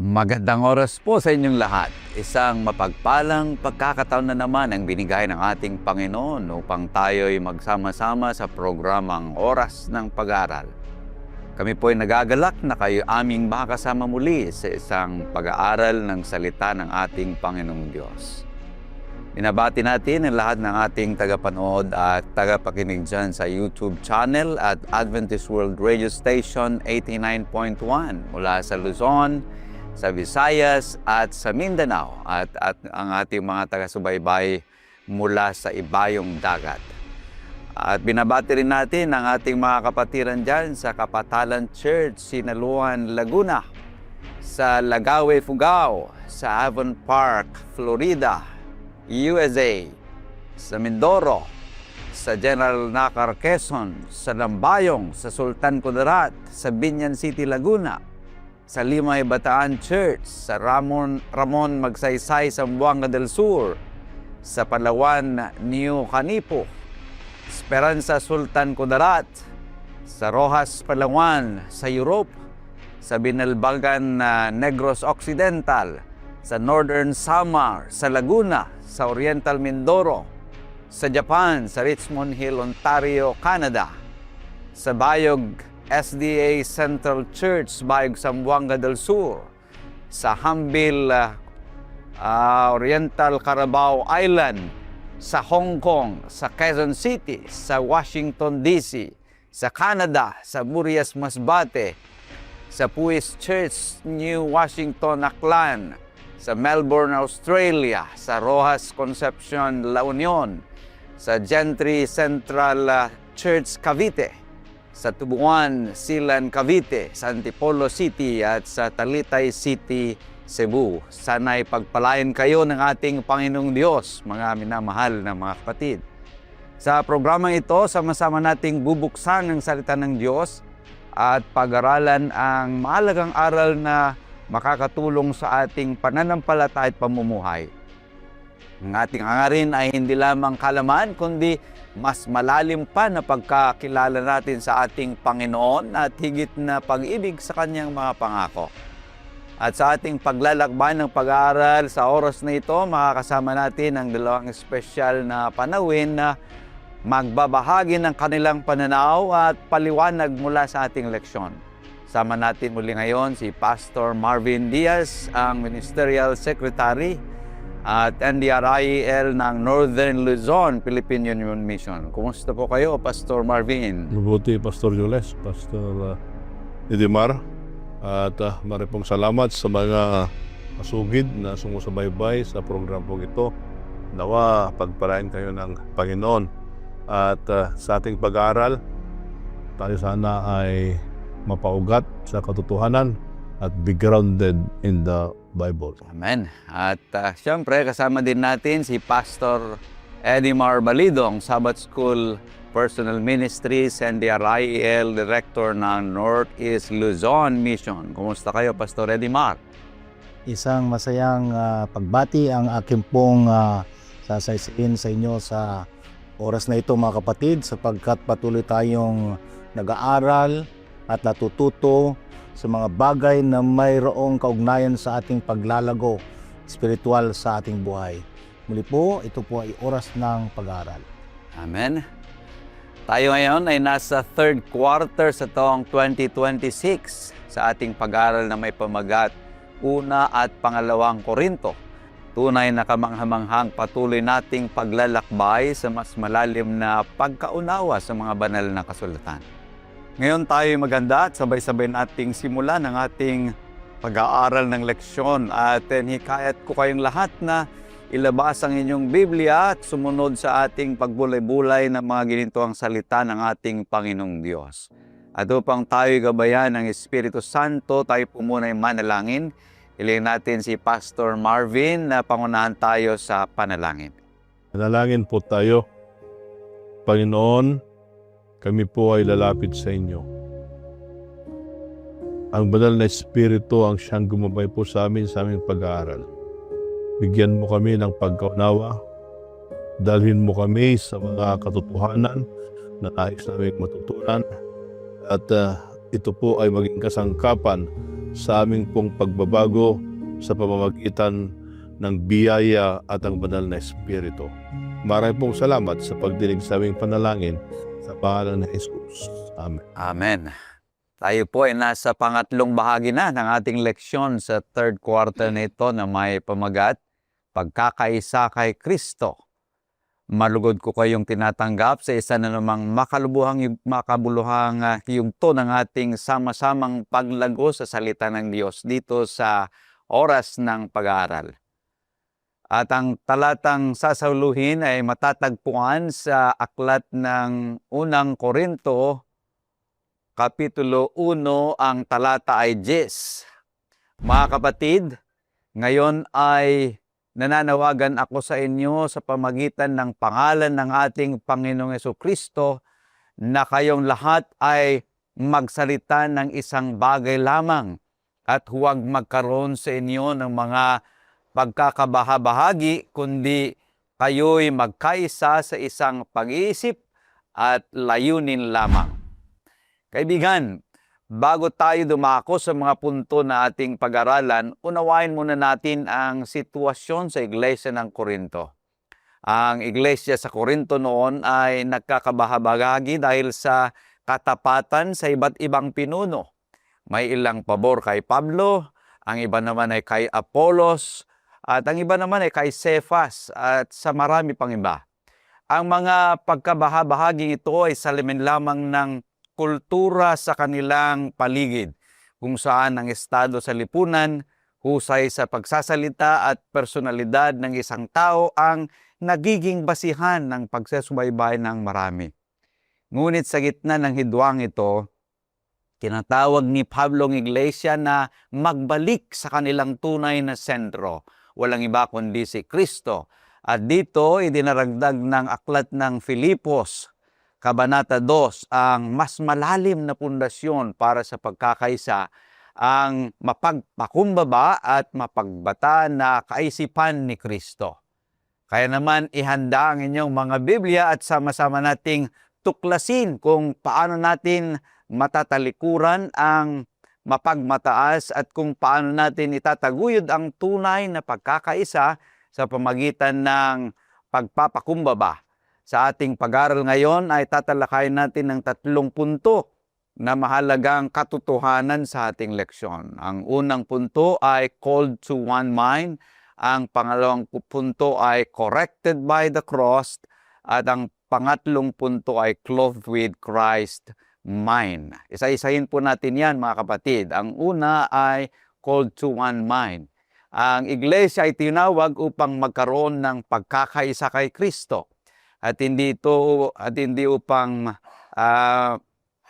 Magandang oras po sa inyong lahat. Isang mapagpalang pagkakataon na naman ang binigay ng ating Panginoon upang tayo'y magsama-sama sa programang Oras ng Pag-aaral. Kami po'y nagagalak na kayo aming makakasama muli sa isang pag-aaral ng salita ng ating Panginoong Diyos. Binabati natin ang lahat ng ating tagapanood at tagapakinig dyan sa YouTube channel at Adventist World Radio Station 89.1 mula sa Luzon, sa Visayas at sa Mindanao at ang ating mga taga-subaybay mula sa ibayong dagat. At binabati rin natin ang ating mga kapatiran dyan sa Kapatalan Church, Sinaluan, Laguna, sa Lagawe, Fugao, sa Avon Park, Florida, USA, sa Mindoro, sa General Nacar, Quezon, sa Lambayong, sa Sultan Kudarat, sa Binyan City, Laguna, sa Limay Bataan Church, sa Ramon Magsaysay, Zamboanga del Sur, sa Palawan, New Canipo, Esperanza, Sultan Kudarat, sa Rojas, Palawan, sa Europe, sa Binalbagan, Negros Occidental, sa Northern Samar, sa Laguna, sa Oriental Mindoro, sa Japan, sa Richmond Hill, Ontario, Canada, sa Bayog SDA Central Church, Bayog, Zamboanga del Sur, sa Hambil, Oriental Carabao Island, sa Hong Kong, sa Quezon City, sa Washington DC, sa Canada, sa Murias Masbate, sa Puis Church, New Washington, Aklan, sa Melbourne, Australia, sa Rojas Concepcion, La Union, sa Gentry Central Church, Cavite, sa Tubuan, Silan, Cavite, sa Antipolo City at sa Talitay City, Cebu. Sana'y pagpalain kayo ng ating Panginoong Diyos, mga minamahal na mga kapatid. Sa programang ito, sama-sama nating bubuksan ang salita ng Diyos at pag-aralan ang mahalagang aral na makakatulong sa ating pananampalataya at pamumuhay. Ang ating hangarin ay hindi lamang kalaman, kundi mas malalim pa na pagkakilala natin sa ating Panginoon at higit na pag-ibig sa Kanyang mga pangako. At sa ating paglalakbay ng pag-aaral sa oras na ito, makakasama natin ang dalawang espesyal na panawin na magbabahagi ng kanilang pananaw at paliwanag mula sa ating leksyon. Sama natin muli ngayon si Pastor Marvin Diaz, ang Ministerial Secretary at NDRIEL ng Northern Luzon, Philippine Union Mission. Kumusta po kayo, Pastor Marvin? Mabuti, Pastor Jules, Pastor Edimar. At maripong salamat sa mga masugid na sumusubaybay sa program po ito. Nawa, pagpalain kayo ng Panginoon. At sa ating pag-aaral, tayo sana ay mapaugat sa katotohanan at be grounded in the Bible. Amen. At siyempre, kasama din natin si Pastor Edimar Balidong, Sabbath School Personal Ministries, NDRIEL Director ng Northeast Luzon Mission. Kumusta kayo, Pastor Edimar? Isang masayang pagbati ang aking pong sasaysayin sa inyo sa oras na ito, mga kapatid, sapagkat patuloy tayong nag-aaral at natututo sa mga bagay na mayroong kaugnayan sa ating paglalago spiritual sa ating buhay. Muli po, ito po ay oras ng pag-aaral. Amen. Tayo ngayon ay nasa third quarter sa taong 2026 sa ating pag-aaral na may pamagat una at pangalawang Korinto. Tunay na kamanghamanghang patuloy nating paglalakbay sa mas malalim na pagkaunawa sa mga banal na kasulatan. Ngayon tayo maganda at sabay-sabay nating simulan ang ating pag-aaral ng leksyon at hikayat ko kayong lahat na ilabas ang inyong Biblia at sumunod sa ating pagbulay-bulay ng mga ginintuang salita ng ating Panginoong Diyos. At upang tayo gabayan ng Espiritu Santo, tayo po muna ay manalangin. Hilingin natin si Pastor Marvin na pangunahan tayo sa panalangin. Manalangin po tayo. Panginoon, kami po ay lalapit sa inyo. Ang banal na Espiritu ang siyang gumabay po sa aming pag-aaral. Bigyan mo kami ng pagkaunawa. Dalhin mo kami sa mga katotohanan na nais naming matutunan. At ito po ay maging kasangkapan sa aming pong pagbabago sa pamamagitan ng biyaya at ang banal na Espiritu. Maraming pong salamat sa pagdinig sa aming panalangin sa pangalan ni Jesus. Amen. Amen. Tayo po ay nasa pangatlong bahagi na ng ating leksyon sa third quarter nito na may pamagat, Pagkakaisa kay Kristo. Malugod ko kayong tinatanggap sa isa na namang makabuluhang yugto ng ating sama-samang paglago sa salita ng Diyos dito sa oras ng pag-aaral. At ang talatang sasauluhin ay matatagpuan sa aklat ng unang Korinto, Kapitulo 1, ang talata ay 10. Mga kapatid, ngayon ay nananawagan ako sa inyo sa pamagitan ng pangalan ng ating Panginoong Jesucristo na kayong lahat ay magsalita ng isang bagay lamang at huwag magkaroon sa inyo ng mga pagkakabahabahagi, kundi kayo'y magkaisa sa isang pag-iisip at layunin lamang. Kaibigan, bago tayo dumako sa mga punto na ating pag-aralan, unawain muna natin ang sitwasyon sa Iglesia ng Korinto. Ang Iglesia sa Korinto noon ay nagkakabahabahagi dahil sa katapatan sa iba't ibang pinuno. May ilang pabor kay Pablo, ang iba naman ay kay Apollos, at ang iba naman ay kay Cephas, at sa marami pang iba. Ang mga pagkabahabahaging ito ay salamin lamang ng kultura sa kanilang paligid, kung saan ang estado sa lipunan, husay sa pagsasalita at personalidad ng isang tao ang nagiging basihan ng pagsesubaybay ng marami. Ngunit sa gitna ng hidwang ito, tinatawag ni Pablo ang Iglesia na magbalik sa kanilang tunay na sentro. Walang iba kundi si Kristo. At dito, idinaragdag ng aklat ng Filipos, Kabanata 2, ang mas malalim na pundasyon para sa pagkakaisa, ang mapagpakumbaba at mapagbata na kaisipan ni Kristo. Kaya naman ihanda ang inyong mga Biblia at sama-sama nating tuklasin kung paano natin matatalikuran ang mapagmataas at kung paano natin itataguyod ang tunay na pagkakaisa sa pamagitan ng pagpapakumbaba. Sa ating pag-aaral ngayon ay tatalakayin natin ng 3 punto na mahalagang katotohanan sa ating leksyon. Ang unang punto ay called to one mind. Ang pangalawang punto ay corrected by the cross. At ang pangatlong punto ay clothed with Christ mind. Isa-isahin po natin yan, mga kapatid. Ang una ay called to one mind. Ang iglesia ay tinawag upang magkaroon ng pagkakaisa kay Kristo. At hindi upang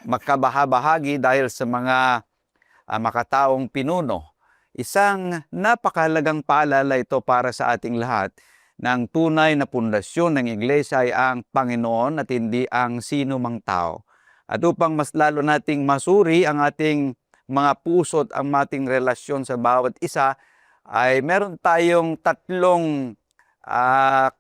magkabahabahagi dahil sa mga makataong pinuno. Isang napakahalagang paalala ito para sa ating lahat ng tunay na pundasyon ng iglesia ay ang Panginoon at hindi ang sino mang tao. At upang mas lalo nating masuri ang ating mga puso at ang ating relasyon sa bawat isa, ay meron tayong 3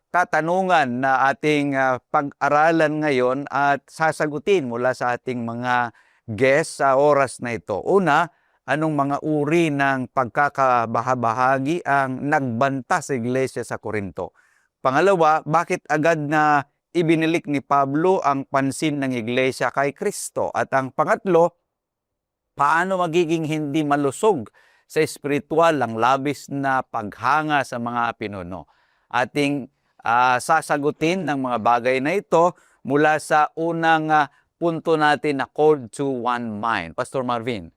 katanungan na ating pag-aralan ngayon at sasagutin mula sa ating mga guests sa oras na ito. Una, anong mga uri ng pagkakabahabahagi ang nagbanta sa iglesia sa Korinto? Pangalawa, bakit agad na ibinilik ni Pablo ang pansin ng iglesia kay Kristo? At ang pangatlo, paano magiging hindi malusog sa espiritual ang labis na paghanga sa mga pinuno? Ating sasagutin ng mga bagay na ito mula sa unang punto natin na called to one mind. Pastor Marvin.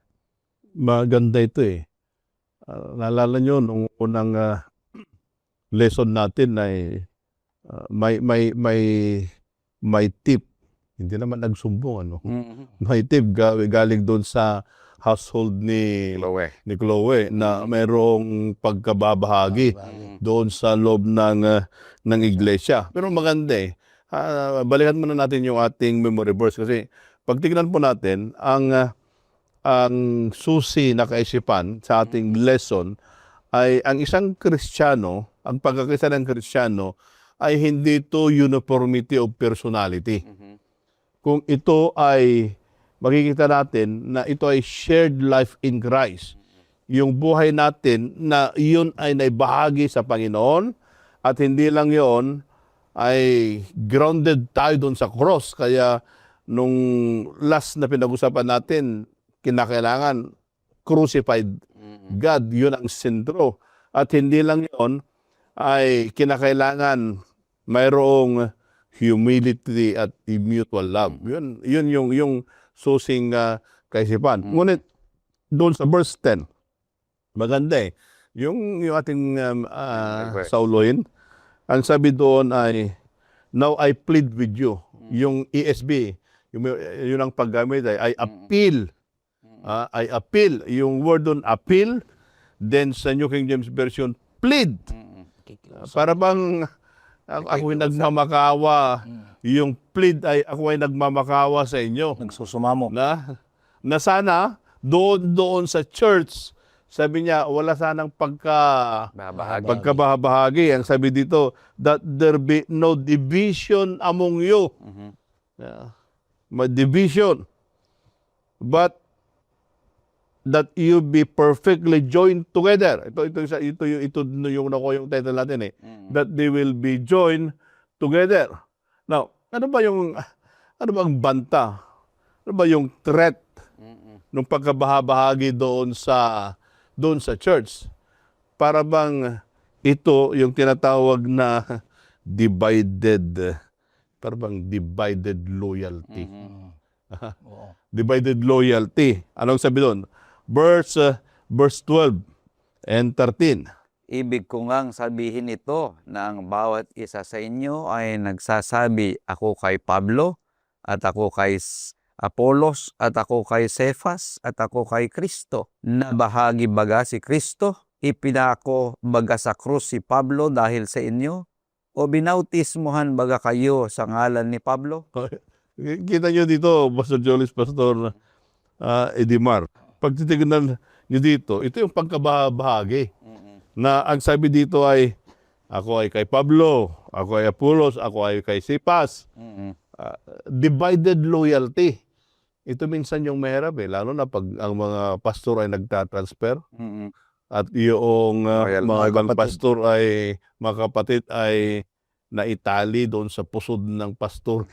Maganda ito eh. Naalala nyo, nung unang lesson natin ay may tip. Hindi naman nagsumbong, ano? May tip galing doon sa household ni Chloe na mayroong pagkababahagi doon sa loob ng iglesia. Pero maganda eh. Balikan muna natin yung ating memory verse kasi pag tignan po natin ang susi na kaisipan sa ating lesson ay ang isang Kristiyano, ang pagkakaisa ng Kristiyano ay hindi ito uniformity of personality. Kung ito ay makikita natin na ito ay shared life in Christ. Yung buhay natin na yun ay naibahagi sa Panginoon at hindi lang yon ay grounded tayo doon sa cross. Kaya nung last na pinag-usapan natin, kinakailangan crucified God, yun ang sentro. At hindi lang yon ay kinakailangan mayroong humility at mutual love. Yun yung susing kaisipan. Ngunit doon sa verse 10, maganda eh. Yung ating sauloyin, ang sabi doon ay, now I plead with you. Yung ESB, yun ang paggamit ay I appeal. I appeal. Yung word doon, appeal. Then sa New King James Version, plead. Para bang ako'y nagmamakawa. Yung plead ay ako'y nagmamakawa sa inyo. Nagsusumamo. Na sana doon sa church, sabi niya, wala sanang pagkabahagi. Ang sabi dito, that there be no division among you. Division. But that you be perfectly joined together. Ito yung title natin eh. That they will be joined together. Now, ano bang banta? Ano ba yung threat ng pagkabahagi doon sa church? Para bang ito yung tinatawag na divided loyalty. Divided loyalty. Anong sabi doon? Verse 12 and 13. Ibig ko ngang sabihin ito na ang bawat isa sa inyo ay nagsasabi, ako kay Pablo, at ako kay Apolos, at ako kay Cephas, at ako kay Kristo. Na bahagi baga si Kristo? Ipinako baga sa krus si Pablo dahil sa inyo? O binautismohan baga kayo sa ngalan ni Pablo? Kita nyo dito, Pastor Jolis, Pastor Edimar. Pag titignan nyo dito, ito yung pagkabahagi. Na ang sabi dito ay, ako ay kay Pablo, ako ay Apolos, ako ay kay Cephas. Divided loyalty. Ito minsan yung mahirap eh, lalo na pag ang mga pastor ay nagtatransfer. At yung mga ibang pastor ay, mga kapatid ay naitali doon sa pusod ng pastor.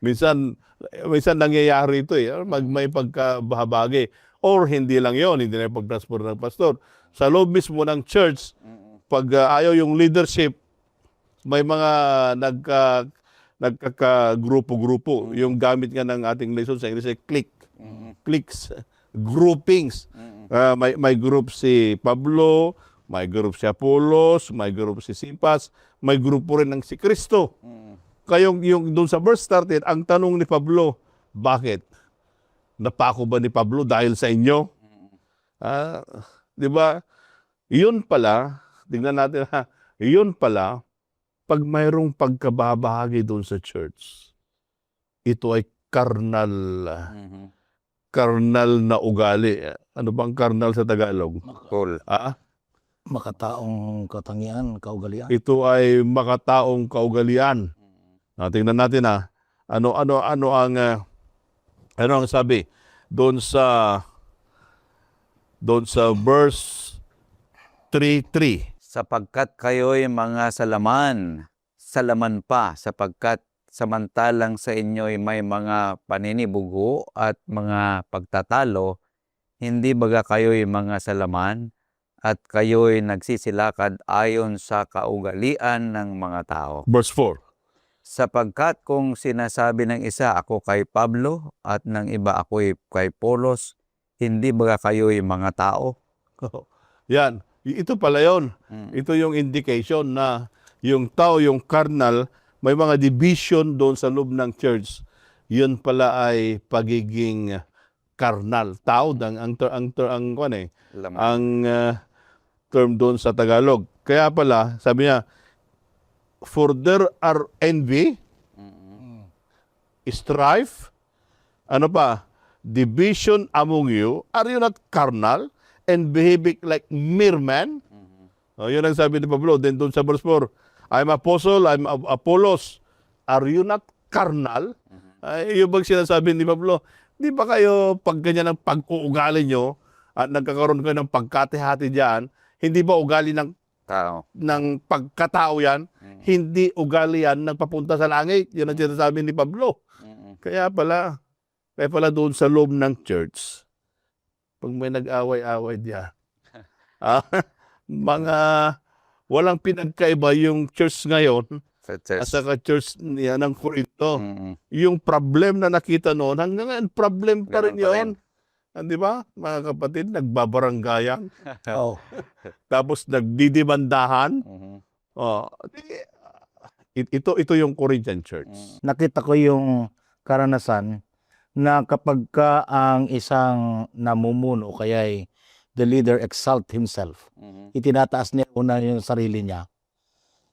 minsan nangyayari ito eh, may pagkabahagi. Or hindi lang yon, hindi na yung pag-transfer ng pastor. Sa loob mismo ng church, pag ayaw yung leadership, may mga nagkakagrupo-grupo. Yung gamit nga ng ating lesson sa English ay cliques, groupings. May group si Pablo, may group si Apolos, may group si Cephas, may grupo rin ng si Kristo. Kayong yung doon sa verse 13, ang tanong ni Pablo, bakit? Napako ba ni Pablo dahil sa inyo? Di ba? Yun pala, tingnan natin ha, yun pala, pag mayroong pagkabahagi doon sa church, ito ay karnal na ugali. Ano bang karnal sa Tagalog? Cool. Makataong katangian, kaugalian. Ito ay makataong kaugalian. Tingnan natin ha, ano ang sabi doon sa verse 3:3. Sapagkat kayo'y mga salaman pa, sapagkat samantalang sa inyo'y may mga paninibugo at mga pagtatalo, hindi baga kayo'y mga salaman at kayo'y nagsisilakad ayon sa kaugalian ng mga tao. Verse 4. Sapagkat kung sinasabi ng isa, ako kay Pablo, at ng iba, ako'y kay Apolos, hindi baga kayo'y mga tao? Yan. Ito pala yun. Ito yung indication na yung tao, yung carnal, may mga division doon sa loob ng church. Yun pala ay pagiging carnal. Tao, ang term doon sa Tagalog. Kaya pala, sabi niya, for there are envy, strife, division among you, are you not carnal and behaving like mere men? Yun ang sabi ni Pablo. Then doon sa verse 4, I'm apostle, I'm Apollos, are you not carnal? Yung bang sinasabi ni Pablo, Di ba kayo, pag ganyan ang pag-uugali nyo, at nagkakaroon kayo ng pagkatihati diyan, hindi ba ugali Tao. ng pagkatao yan? Hindi ugali yan nagpapunta sa langit. Yun ang sinasabi ni Pablo. Kaya pala doon sa loob ng church, pag may nag-away-away diyan, mga walang pinagkaiba yung church ngayon Sa at church. saka church niya ng Corinto. Mm-mm. Yung problem na nakita noon, hanggang ngayon, problem pa rin Ganun pa yun. Di ba, mga kapatid, nagbabaranggayan, Oh. tapos nagdidibandahan. Mhm. Ito yung Corinthian church. Nakita ko yung karanasan na kapag ka ang isang namumuno o kaya the leader exalt himself, Mhm. itinataas niya una yung sarili niya,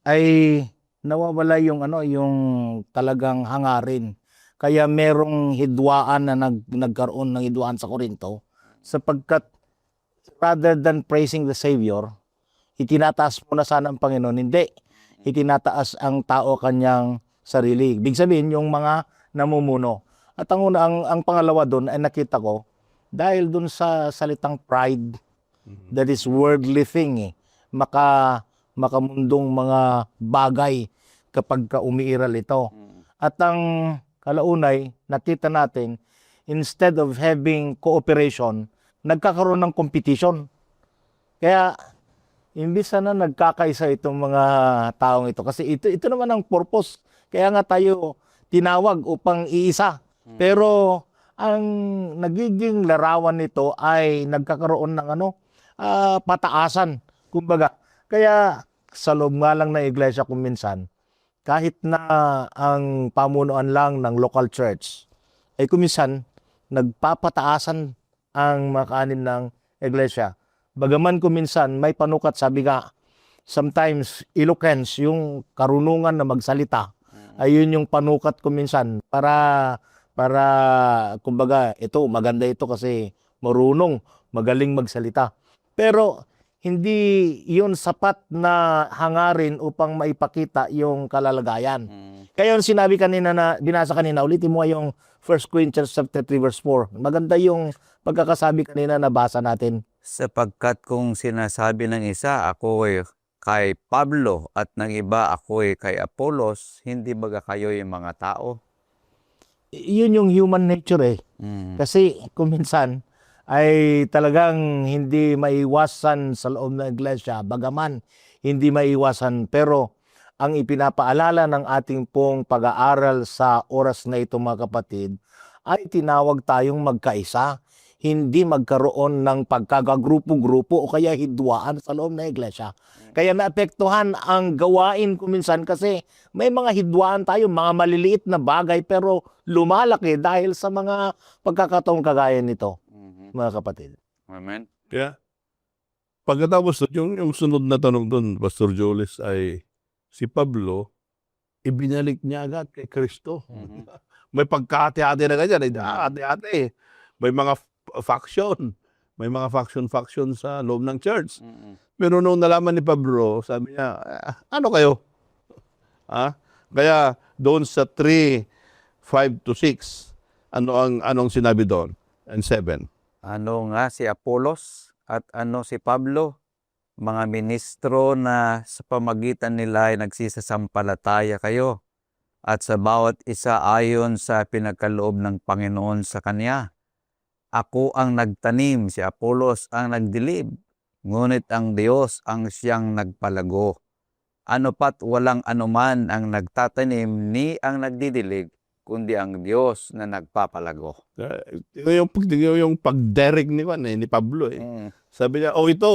ay nawawala yung yung talagang hangarin. Kaya merong hidwaan na nagkaroon ng hidwaan sa Korinto sapagkat rather than praising the Savior, itinataas mo na sana ang Panginoon. Hindi. Itinataas ang tao kanyang sarili. Ibig sabihin, yung mga namumuno. At ang pangalawa doon ay nakita ko, dahil doon sa salitang pride, that is worldly thing, makamundong mga bagay kapag ka umiiral ito. At ang kalaunay, nakita natin, instead of having cooperation, nagkakaroon ng competition. Kaya, imbis na nagkakaisa itong mga taong ito. Kasi ito naman ang purpose. Kaya nga tayo tinawag upang iisa. Pero, ang nagiging larawan nito ay nagkakaroon ng pataasan. Kumbaga, kaya sa loob nga lang ng iglesia kung minsan, kahit na ang pamunuan lang ng local church, ay kuminsan, nagpapataasan ang mga kanin ng iglesia. Bagaman kuminsan, may panukat, sabi nga, sometimes eloquence, yung karunungan na magsalita, ayun yung panukat kuminsan para kumbaga, ito, maganda ito kasi marunong, magaling magsalita. Pero, hindi yun sapat na hangarin upang maipakita yung kalalagayan. Kaya yung sinabi kanina na, binasa kanina, ulitin mo yung 1 Corinthians chapter 3 verse 4. Maganda yung pagkakasabi kanina na basa natin. Sapagkat kung sinasabi ng isa, ako ay kay Pablo at ng iba, ako ay kay Apolos, hindi baga kayo yung mga tao? Yun yung human nature eh. Kasi kung minsan ay talagang hindi maiwasan sa loob ng iglesia, bagaman hindi maiwasan. Pero ang ipinapaalala ng ating pong pag-aaral sa oras na ito mga kapatid, ay tinawag tayong magkaisa. Hindi magkaroon ng pagkagagrupo-grupo o kaya hidwaan sa loob ng iglesia. Kaya naapektuhan ang gawain kuminsan kasi may mga hidwaan tayo, mga maliliit na bagay pero lumalaki dahil sa mga pagkakataong kagaya nito, mga kapatid. Amen. Kaya, pagkatapos yung sunod na tanong doon, Pastor Jolis, ay si Pablo, ibinalik niya agad kay Kristo. May pagkahati-hati na ganyan. Hati-hati. May mga faction. May mga faction sa loob ng church. Pero nung nalaman ni Pablo, sabi niya, ano kayo? Kaya doon sa 3:5-6, anong sinabi doon? And 7. Ano nga si Apolos at ano si Pablo? Mga ministro na sa pamagitan nila ay nagsisasampalataya kayo at sa bawat isa ayon sa pinagkaloob ng Panginoon sa Kanya. Ako ang nagtanim, si Apolos ang nagdilib, ngunit ang Diyos ang siyang nagpalago. Ano pat walang anuman ang nagtatanim ni ang nagdidilig, kundi ang Diyos na nagpapalago. Yung pagderek ni Pablo. Sabi niya, ito.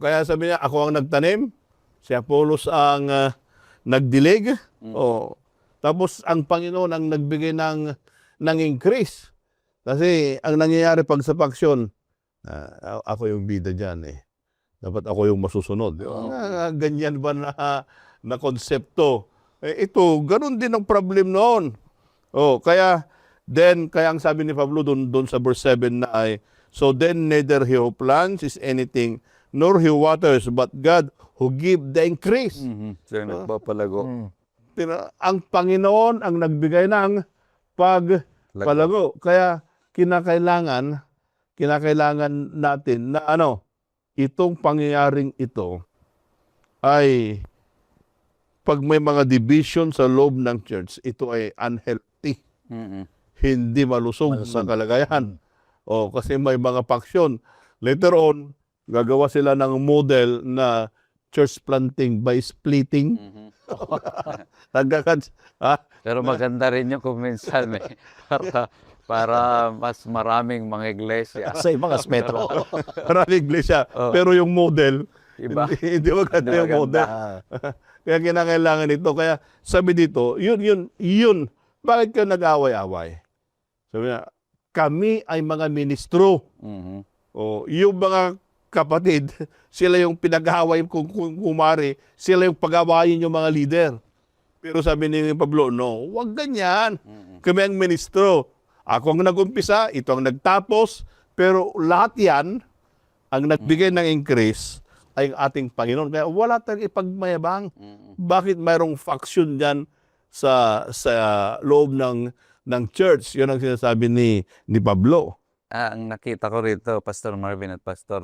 Kaya sabi niya, ako ang nagtanim, si Apolos ang nagdilig. Tapos ang Panginoon ang nagbigay ng increase. Kasi ang nangyayari pag sa faction, ako yung bida dyan eh. Dapat ako yung masusunod. Ganyan ba na konsepto? Ito, ganun din ang problem noon. Kaya ang sabi ni Pablo doon sa verse 7 na ay, so then neither he who plants is anything, nor he who waters, but God who give the increase. Siya nagpapalago. Ang Panginoon ang nagbigay ng Palago. Kaya kinakailangan natin na itong pangyayaring ito ay pag may mga division sa loob ng church, ito ay unhealthy. Mm-mm. Hindi malusog Malusog. na kalagayan. Kasi may mga faction. Later on, gagawa sila ng model na church planting by splitting. Mhm. Ha? Pero maganda rin yung kung minsan para mas maraming mga iglesia. Sa ibang aspeto. Maraming iglesia. Pero yung model, Iba. hindi maganda Hindi yung maganda. model. Kaya kinakailangan ito. Kaya sabi dito, yun. Bakit ka nag-away-away? Sabi niya, kami ay mga ministro. Mhm. Yung mga kapatid, sila yung pinag-away kung kumari, sila yung pag-awayin yung mga leader. Pero sabi ni Pablo, no, wag ganyan. Kami ang ministro. Ako ang nag-umpisa, ito ang nagtapos, pero lahat yan, ang nagbigay ng increase ay ang ating Panginoon. Kaya wala tayong ipagmayabang. Bakit mayroong faction dyan sa loob ng church? Yun ang sinasabi ni Pablo. Ang nakita ko rito, Pastor Marvin at Pastor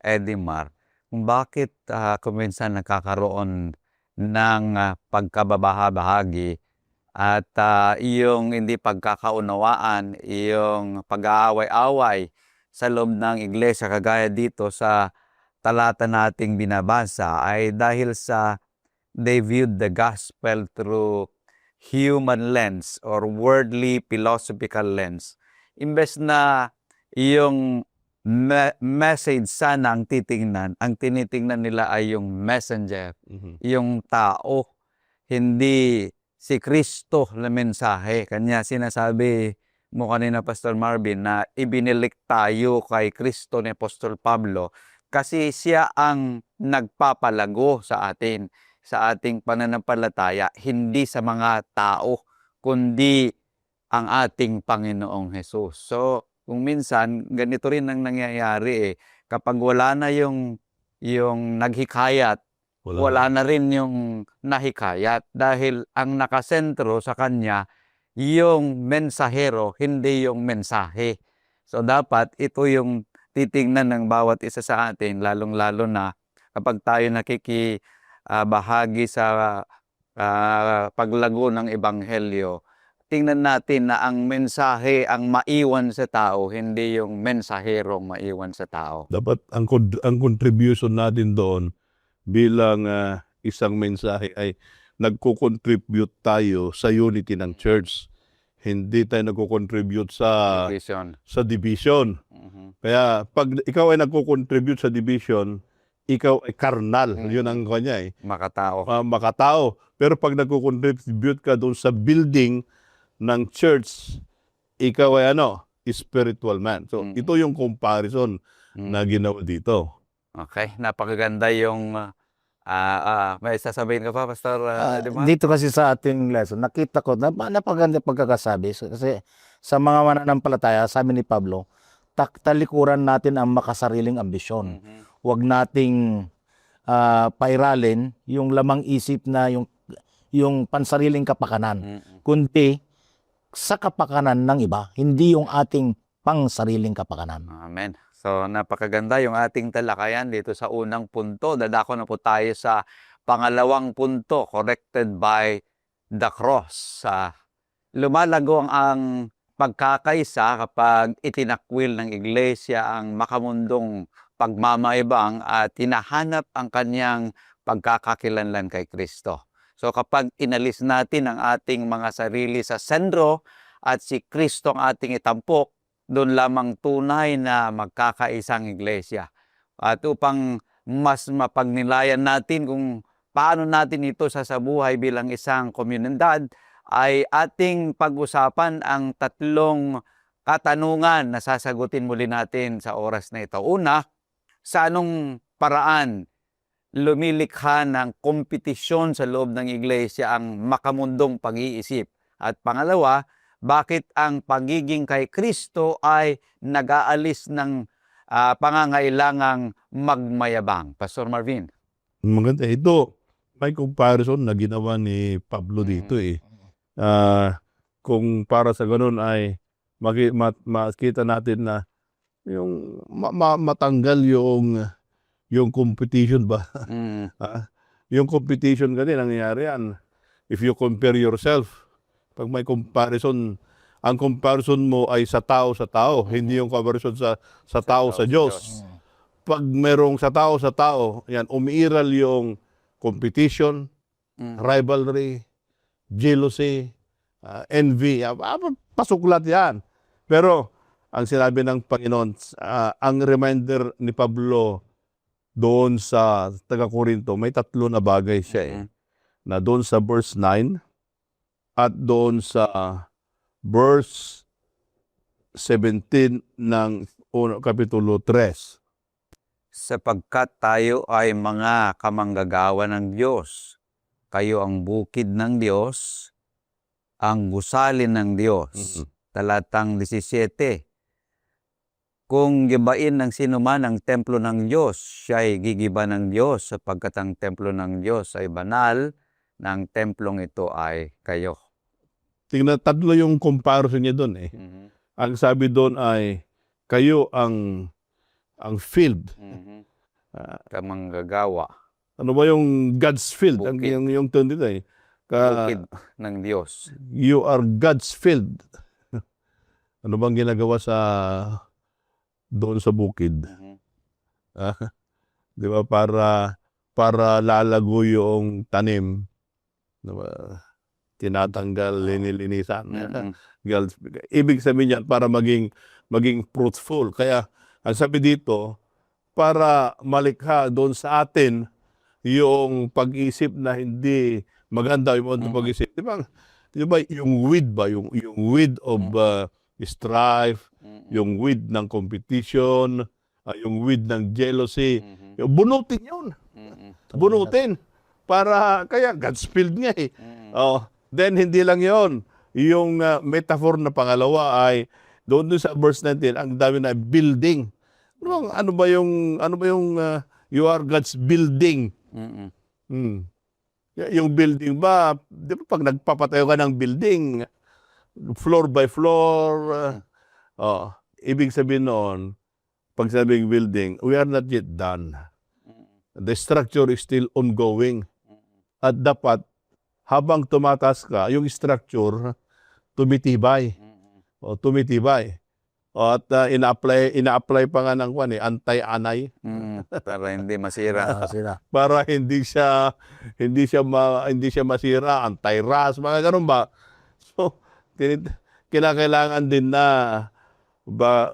Edimar, kung bakit kung minsan nakakaroon ng pagkababaha-bahagi at yung hindi pagkakaunawaan, yung pag-aaway-away sa loob ng iglesia, kagaya dito sa talata nating binabasa, ay dahil sa they viewed the gospel through human lens or worldly philosophical lens. Imbes na yung message sana ang titingnan, ang tinitingnan nila ay yung messenger, yung tao, hindi si Kristo na mensahe. Kanya sinasabi mo kanina, Pastor Marvin, na ibinilik tayo kay Kristo ni Apostol Pablo kasi siya ang nagpapalago sa atin, sa ating pananampalataya, hindi sa mga tao, kundi ang ating Panginoong Hesus. So, kung minsan, ganito rin ang nangyayari kapag wala na yung naghikayat, wala na rin yung nahikayat dahil ang nakasentro sa kanya yung mensahero, hindi yung mensahe. So, dapat ito yung titingnan ng bawat isa sa atin, lalong-lalo na kapag tayo nakikibahagi sa paglago ng Ebanghelyo, tingnan natin na ang mensahe ang maiwan sa tao, hindi yung mensaherong maiwan sa tao. Dapat ang contribution natin doon bilang isang mensahe ay nagko-contribute tayo sa unity ng church. Hindi tayo nagko-contribute sa division. Kaya pag ikaw ay nagko-contribute sa division, ikaw ay karnal. Yun ang kanya Makatao. Makatao. Pero pag nagko-contribute ka doon sa building ng church, ikaw ay spiritual man. So, ito yung comparison na ginawa dito. Okay, napakaganda yung may sasabihin ka pa, Pastor Edimar? Dito kasi sa ating lesson, nakita ko, napaganda pagkakasabi. Kasi sa mga mananampalataya, sabi ni Pablo, talikuran natin ang makasariling ambisyon. Huwag nating pairalin yung lamang isip na yung pansariling kapakanan, kundi sa kapakanan ng iba, hindi yung ating pangsariling kapakanan. Amen. So, napakaganda yung ating talakayan dito sa unang punto. Dadako na po tayo sa pangalawang punto, corrected by the cross. Lumalago ang pagkakaisa kapag itinakwil ng iglesia ang makamundong pagmamaibang at hinahanap ang kanyang pagkakakilanlan kay Kristo. So kapag inalis natin ang ating mga sarili sa sentro at si Kristo ang ating itampok, doon lamang tunay na magkakaisang iglesia. At upang mas mapagnilayan natin kung paano natin ito sasabuhay bilang isang komunidad, ay ating pag-usapan ang tatlong katanungan na sasagutin muli natin sa oras na ito. Una, sa anong paraan lumilikha ng kompetisyon sa loob ng iglesia ang makamundong pag-iisip? At pangalawa, bakit ang pagiging kay Kristo ay nag-aalis ng pangangailangang magmayabang? Pastor Marvin. Maganda. Ito, may comparison na ginawa ni Pablo dito kung para sa ganun ay makita natin na yung matanggal yung competition ba. Mm. Ah, yung competition kasi nangyayari yan. If you compare yourself, pag may comparison, ang comparison mo ay sa tao, hindi yung comparison sa tao sa Diyos. Pag merong sa tao, yan, umiiral yung competition, rivalry, jealousy, envy. Pasok lahat yan. Pero, ang sinabi ng Panginoon, ang reminder ni Pablo doon sa taga-Korinto, may 3 na bagay siya na doon sa verse 9 at doon sa verse 17 ng Kapitulo 3. Sapagkat tayo ay mga kamanggagawa ng Diyos. Kayo ang bukid ng Diyos, ang gusalin ng Diyos. Talatang 17. Kung gibain ng sino man ang templo ng Diyos, siya ay gigiba ng Diyos sapagkat ang templo ng Diyos ay banal, na ang templong ito ay kayo. Tingnan, 3 yung comparison niya doon eh. Ang sabi doon ay, kayo ang field. Kamanggagawa. Ano ba yung God's field? Bukid. Yung term dito eh. Bukid ng Diyos. You are God's field. Ano bang ginagawa doon sa bukid? Di ba? Para lalago yung tanim. Diba? Tinatanggal, linilinisan. Ibig sabihin yan, para maging fruitful. Kaya, ang sabi dito, para malikha doon sa atin yung pag-isip na hindi maganda yung pag-isip. Di ba yung weed ba? Yung weed of strife, yung weed ng competition, yung weed ng jealousy. Bunutin yun. Bunutin. Kaya God's field nga eh. Then hindi lang yon. Yung metaphor na pangalawa ay doon sa verse 19, ang dami na building. Ano ba yung you are God's building? Yung building ba, di ba pag nagpapatayo ka ng building, floor by floor, ibig sabihin noon, pag sabing building, we are not yet done. The structure is still ongoing. At dapat, habang tumataas ka, yung structure, tumitibay. Tumitibay. At ina-apply pa nga ng anti-anay. Para hindi masira. Para hindi siya masira, anti-rust, mga ganun ba? So, kinakailangan din na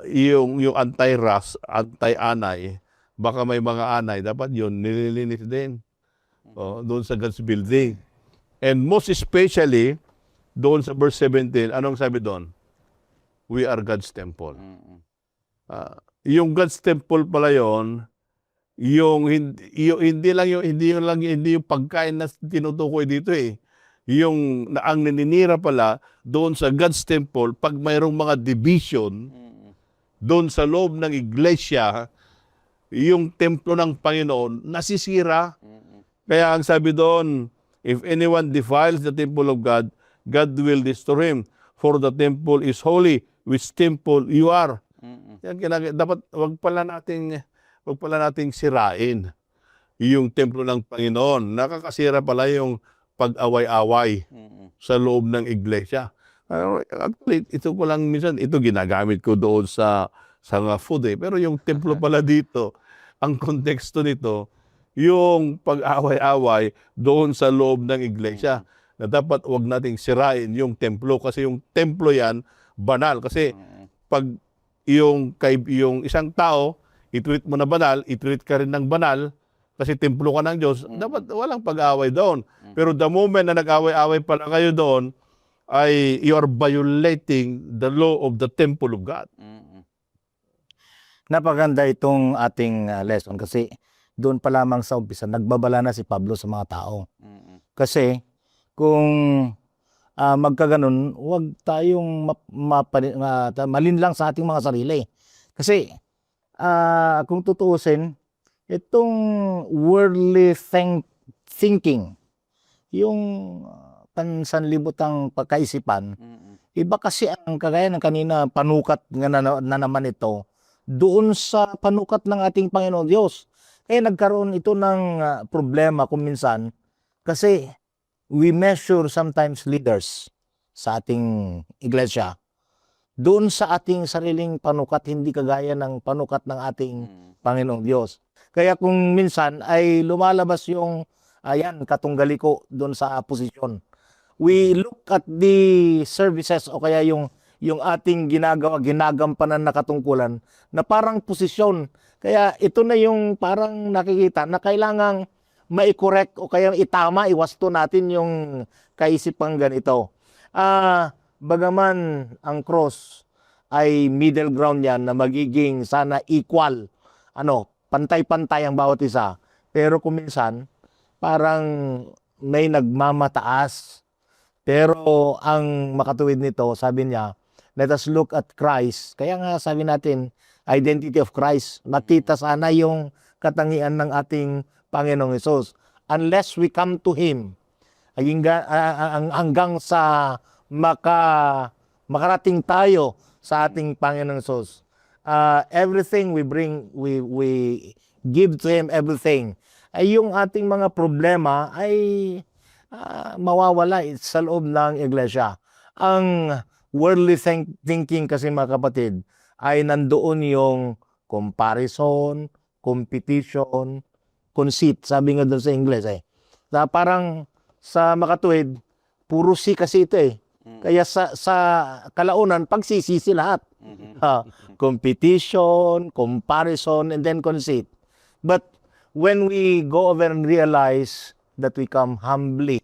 yung anti-rust, anti-anay, baka may mga anay, dapat yun nililinis din. Doon sa God's building. And most especially, doon sa verse 17, anong sabi doon? We are God's temple. Yung God's temple pala yon, hindi yung pagkain na tinutukoy dito eh. Ang naninira pala doon sa God's temple, pag mayroong mga division doon sa loob ng iglesia, yung templo ng Panginoon nasisira. Kaya ang sabi doon, if anyone defiles the temple of God, God will destroy him. For the temple is holy, which temple you are. Yan, dapat wag pala nating sirain yung templo ng Panginoon. Nakakasira pala yung pag-away-away sa loob ng iglesia. Actually, ito ko lang minsan, ito ginagamit ko doon sa food eh. Pero yung templo pala dito, ang konteksto nito, yung pag-away-away doon sa loob ng iglesia. Na dapat wag nating sirain yung templo kasi yung templo yan banal. Kasi pag yung isang tao, i-treat mo na banal, i-treat ka rin ng banal kasi templo ka ng Diyos, dapat walang pag-away doon. Pero the moment na nag-away-away pala kayo doon, ay you are violating the law of the temple of God. Napaganda itong ating lesson kasi doon pa lamang sa umpisa, nagbabala na si Pablo sa mga tao. Kasi kung magkaganon, huwag tayong malinlang sa ating mga sarili. Kasi kung tutuusin, itong worldly thinking, yung pansanlibutang pagkaisipan, Iba kasi ang kagaya ng kanina panukat nga na naman ito doon sa panukat ng ating Panginoon Diyos. Kaya nagkaroon ito ng problema kung minsan kasi we measure sometimes leaders sa ating iglesia doon sa ating sariling panukat, hindi kagaya ng panukat ng ating Panginoong Diyos. Kaya kung minsan ay lumalabas yung ayan, katunggaliko doon sa posisyon. We look at the services o kaya yung ating ginagampanan na katungkulan na parang posisyon. Kaya ito na yung parang nakikita na kailangang mai-correct o kaya itama, iwasto natin yung kaisipang ganito. Bagaman ang cross ay middle ground yan na magiging sana equal, pantay-pantay ang bawat isa. Pero kung minsan, parang may nagmamataas. Pero ang makatuwid nito, sabi niya, let us look at Christ. Kaya nga sabi natin, identity of Christ. Makita sana yung katangian ng ating Panginoong Hesus. Unless we come to Him, hanggang sa makarating tayo sa ating Panginoong Hesus. Everything we bring, we give to Him everything. Ay yung ating mga problema ay mawawala sa loob ng iglesia. Ang worldly thinking kasi mga kapatid ay nandoon yung comparison, competition, conceit, sabi nga doon sa Ingles na parang sa makatuwid, puro si kasi ito Kaya sa kalaunan, pagsisisi lahat. Competition, comparison, and then conceit. But when we go over and realize that we come humbly,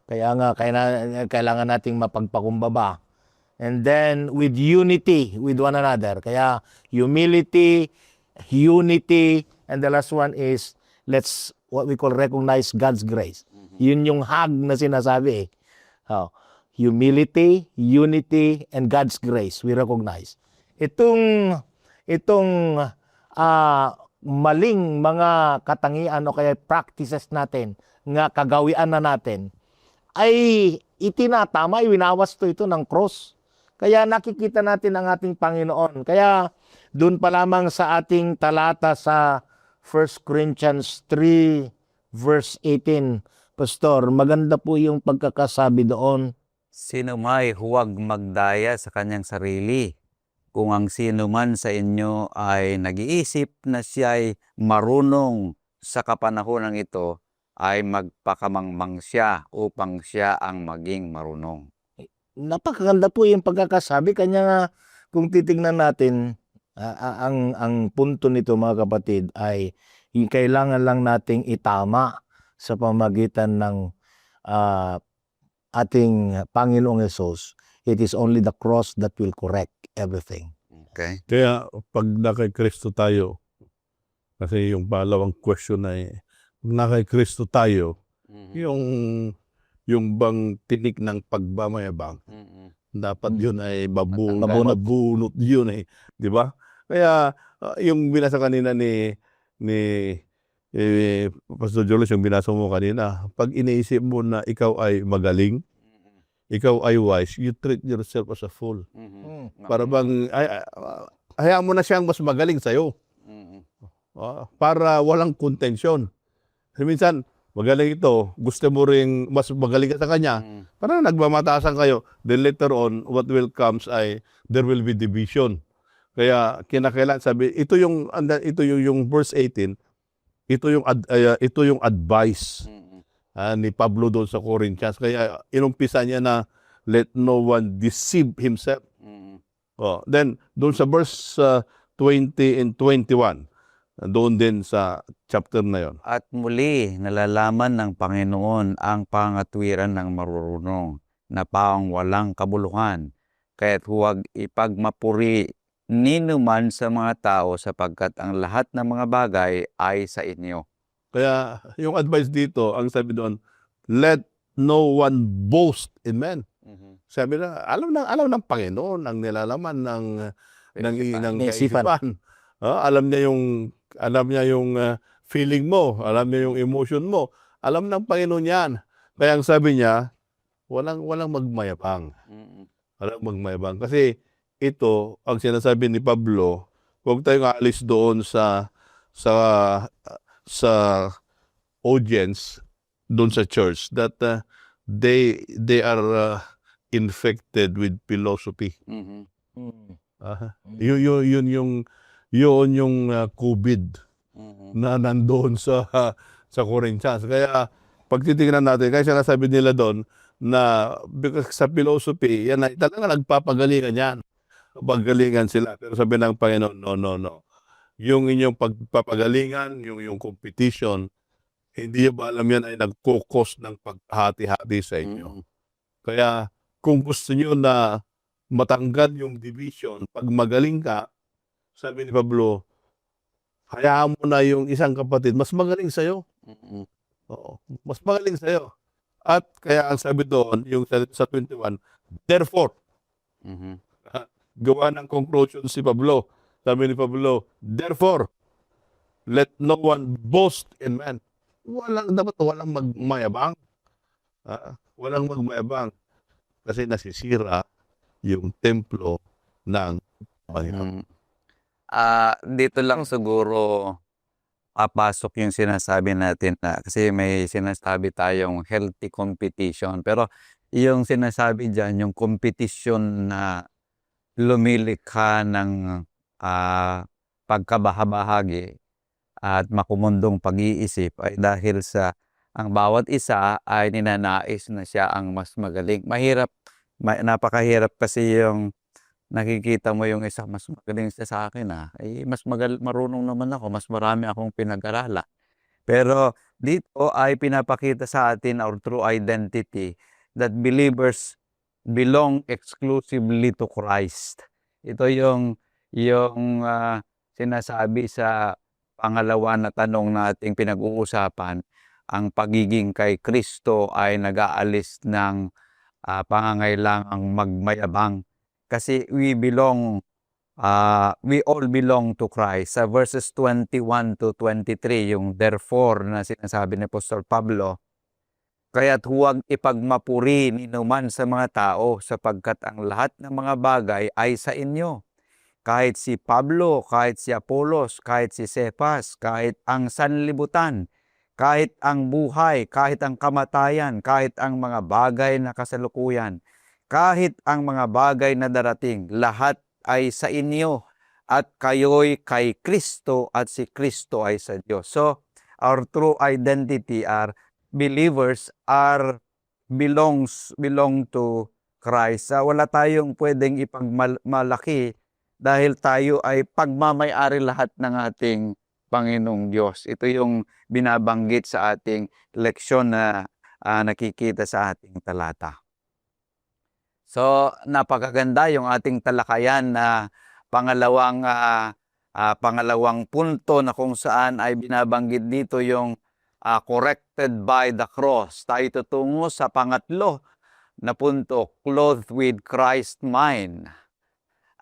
kaya nga kailangan nating mapagpakumbaba. And then with unity with one another. Kaya humility, unity, and the last one is let's what we call recognize God's grace. Yun yung hug na sinasabi humility, unity, and God's grace we recognize. Itong maling mga katangian o kaya practices natin, nga kagawian na natin, ay itinatama, winawasto ito ng cross. Kaya nakikita natin ang ating Panginoon. Kaya doon pa lamang sa ating talata sa 1 Corinthians 3 verse 18, Pastor, maganda po yung pagkakasabi doon. Sino may huwag magdaya sa kanyang sarili. Kung ang sino man sa inyo ay nag-iisip na siya ay marunong sa kapanahonang ito, ay magpakamangmang siya upang siya ang maging marunong. Napakaganda po yung pagkakasabi. Kanya nga, kung titingnan natin, ang punto nito mga kapatid ay yung kailangan lang nating itama sa pamagitan ng ating Panginoong Hesus. It is only the cross that will correct everything. Okay? Kaya pag nakay Kristo tayo, kasi yung palawang question ay, pag nakay Kristo tayo, yung bang tinik ng pagmamayabang, dapat yun ay mabunot yun di ba? Kaya yung binasa kanina ni Pastor Julius, yung binasa mo kanina, pag iniisip mo na ikaw ay magaling, ikaw ay wise, you treat yourself as a fool. Para bang, hayaan mo na siyang mas magaling sa'yo. Para walang kontensyon. Kasi minsan, magaling ito, gusto mo ring mas magaling ka sa kanya, parang nagmamataasan kayo. Then later on, what will comes ay, there will be division. Kaya kinakailangan sabi, ito yung verse 18, ito yung advice ni Pablo doon sa Corinthians. Kaya inumpisa niya na let no one deceive himself. Then doon sa verse 20 and 21, doon din sa chapter na yon. At muli, nalalaman ng Panginoon ang pangatwiran ng marurunong na paang walang kabuluhan. Kaya't huwag ipagmapuri ninuman sa mga tao sapagkat ang lahat ng mga bagay ay sa inyo. Kaya yung advice dito, ang sabi doon, let no one boast in men. Sabi na, alam ng Panginoon ang nilalaman ng kaisipan. Alam niya yung feeling mo, alam niya yung emotion mo. Alam ng Panginoon yan. Kaya ang sabi niya, walang magmayabang. walang magmayabang. Kasi ito, ang sinasabi ni Pablo, huwag tayong aalis doon sa sa audience doon sa church that they are infected with philosophy. Mhm. Yun yung COVID Mhm. na nandoon sa Corinthians. Kaya pag titingnan natin, kaya sinasabi nila doon na because sa philosophy, yan ay talaga nagpapagalingan yan. Pagalingan sila. Pero sabi ng Panginoon, no, no, no. Yung inyong pagpapagalingan, yung competition, hindi ba alam yan ay nagkukos ng paghati-hati sa inyo. Mhm. Kaya kung gusto nyo na matanggal yung division, pag magaling ka, sabi ni Pablo, hayaan mo na yung isang kapatid, mas magaling sa'yo. Mhm. Oo, mas magaling sa'yo. At kaya ang sabi doon, yung sa 21, therefore, Mhm. gawa ng conclusion si Pablo. Sabi ni Pablo, therefore, let no one boast in man. Dapat walang magmayabang. Walang magmayabang. Kasi nasisira yung templo ng Panginoon. Mhm. Dito lang siguro papasok yung sinasabi natin na kasi may sinasabi tayong healthy competition. Pero yung sinasabi diyan, yung competition na lumilikha ng pagkabahabahagi at makumundong pag-iisip ay dahil sa ang bawat isa ay ninanais na siya ang mas magaling. Napakahirap kasi yung nakikita mo yung isa, mas magaling siya sa akin mas marunong naman ako, mas marami akong pinag-aralan. Pero dito ay pinapakita sa atin our true identity that believers belong exclusively to Christ. Ito yung sinasabi sa pangalawa na tanong nating pinag-uusapan, ang pagiging kay Kristo ay nag-aalis ng pangangailangang magmayabang. Kasi we all belong to Christ. Sa verses 21 to 23, yung therefore na sinasabi ni Apostol Pablo, kaya't huwag ipagmapuri ninuman sa mga tao sapagkat ang lahat ng mga bagay ay sa inyo. Kahit si Pablo, kahit si Apolos, kahit si Cephas, kahit ang sanlibutan, kahit ang buhay, kahit ang kamatayan, kahit ang mga bagay na kasalukuyan, kahit ang mga bagay na darating, lahat ay sa inyo at kayo'y kay Kristo at si Kristo ay sa Diyos. So, our true identity are believers belong to Christ. Wala tayong pwedeng ipagmalaki dahil tayo ay pagmamay-ari lahat ng ating Panginoong Diyos. Ito yung binabanggit sa ating leksyon na nakikita sa ating talata. So, napakaganda yung ating talakayan na pangalawang punto na kung saan ay binabanggit dito yung corrected by the cross. Tayo tutungo sa pangatlo na punto, clothed with Christ's mind.